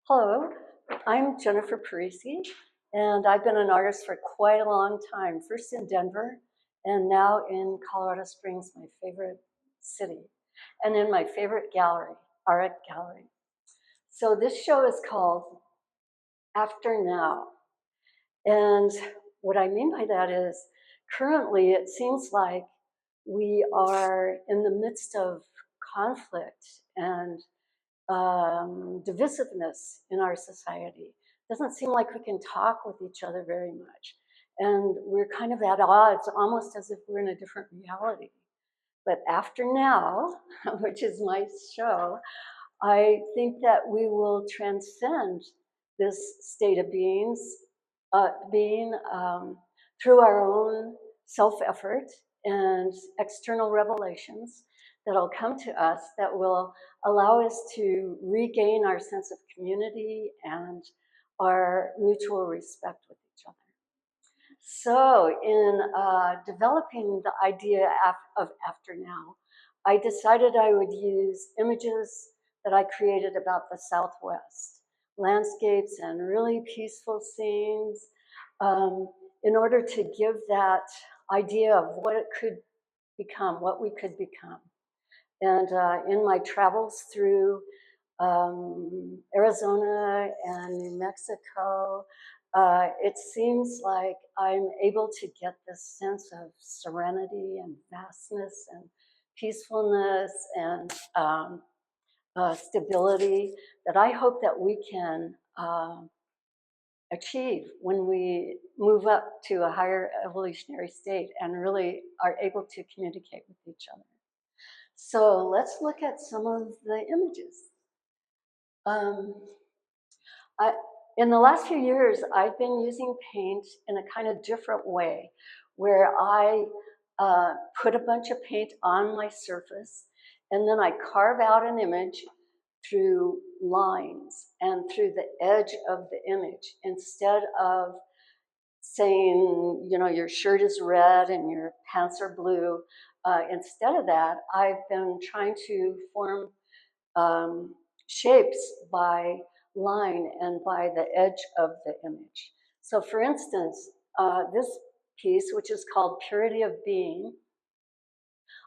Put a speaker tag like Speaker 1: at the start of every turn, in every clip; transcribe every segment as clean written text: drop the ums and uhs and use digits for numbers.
Speaker 1: Hello, I'm Jennifer Parisi, and I've been an artist for quite a long time, first in Denver, and now in Colorado Springs, my favorite city, and in my favorite gallery, art gallery. So this show is called After Now. And what I mean by that is currently it seems like we are in the midst of conflict and divisiveness in our society. It doesn't seem like we can talk with each other very much. And we're kind of at odds, almost as if we're in a different reality. But after now, which is my show, I think that we will transcend this state of being through our own self-effort and external revelations that'll come to us that will allow us to regain our sense of community and our mutual respect with each other. So in developing the idea of After Now, I decided I would use images that I created about the Southwest, landscapes and really peaceful scenes, in order to give that idea of what it could become, what we could become. And in my travels through Arizona and New Mexico, it seems like I'm able to get this sense of serenity and vastness and peacefulness and stability that I hope that we can achieve when we move up to a higher evolutionary state and really are able to communicate with each other. So let's look at some of the images. In the last few years, I've been using paint in a kind of different way, where I put a bunch of paint on my surface, and then I carve out an image through lines and through the edge of the image, instead of saying, you know, your shirt is red and your pants are blue. Instead of that, I've been trying to form shapes by line and by the edge of the image. So for instance, this piece, which is called Purity of Being,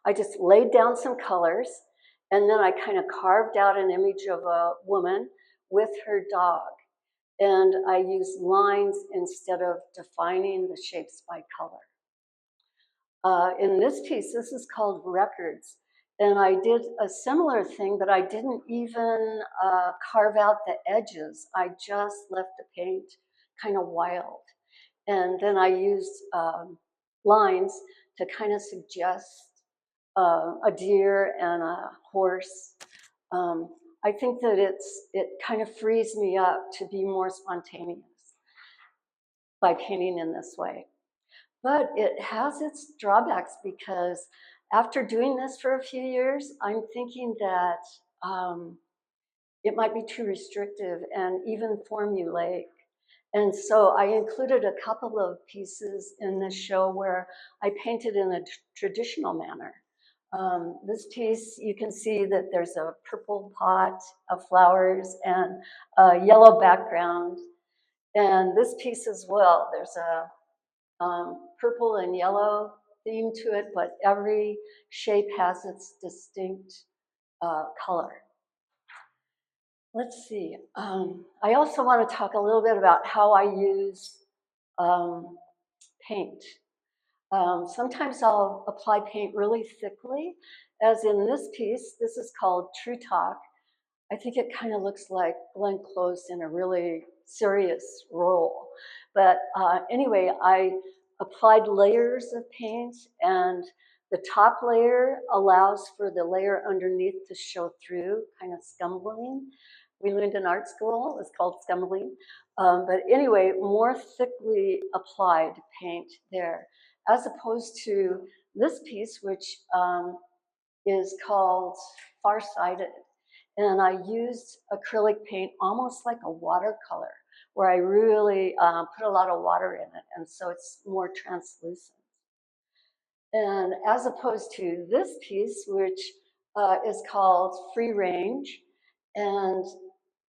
Speaker 1: I just laid down some colors and then I kind of carved out an image of a woman with her dog. And I used lines instead of defining the shapes by color. In this piece, this is called Records. And I did a similar thing, but I didn't even carve out the edges. I just left the paint kind of wild. And then I used lines to kind of suggest a deer and a horse. I think that it kind of frees me up to be more spontaneous by painting in this way. But it has its drawbacks because after doing this for a few years, I'm thinking that it might be too restrictive and even formulaic. And so I included a couple of pieces in this show where I painted in a traditional manner. This piece, you can see that there's a purple pot of flowers and a yellow background. And this piece as well, there's a purple and yellow theme to it, but every shape has its distinct color. Let's see. I also want to talk a little bit about how I use paint. Sometimes I'll apply paint really thickly, as in this piece. This is called True Talk. I think it kind of looks like Glenn Close in a really serious role. But anyway, I applied layers of paint, and the top layer allows for the layer underneath to show through, kind of scumbling. We learned in art school, it's called scumbling. But anyway, more thickly applied paint there, as opposed to this piece, which is called Farsighted. And I used acrylic paint almost like a watercolor, where I really put a lot of water in it, and so it's more translucent. And as opposed to this piece, which is called Free Range, and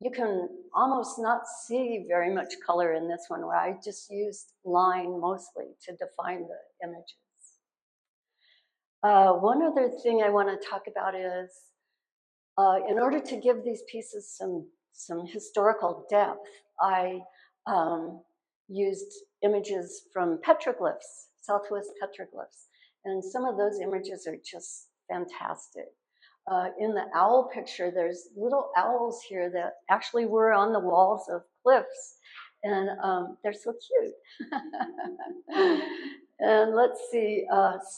Speaker 1: you can almost not see very much color in this one, where I just used line mostly to define the images. One other thing I want to talk about is, in order to give these pieces some historical depth, I used images from petroglyphs, Southwest petroglyphs. And some of those images are just fantastic. In the owl picture, there's little owls here that actually were on the walls of cliffs. And they're so cute. And let's see,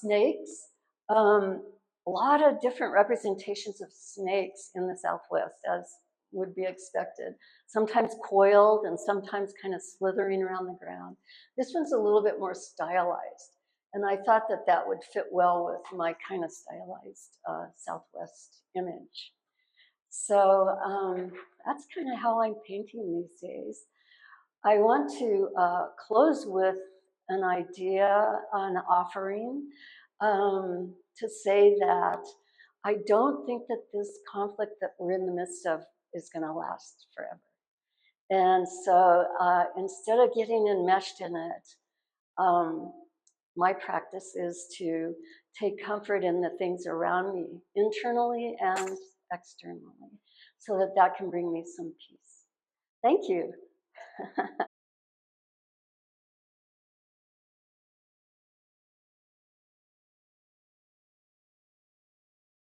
Speaker 1: snakes. A lot of different representations of snakes in the Southwest, as would be expected. Sometimes coiled and sometimes kind of slithering around the ground. This one's a little bit more stylized. And I thought that that would fit well with my kind of stylized Southwest image. So that's kind of how I'm painting these days. I want to close with an idea, an offering, to say that I don't think that this conflict that we're in the midst of is going to last forever. And so instead of getting enmeshed in it, my practice is to take comfort in the things around me, internally and externally, so that that can bring me some peace. Thank you.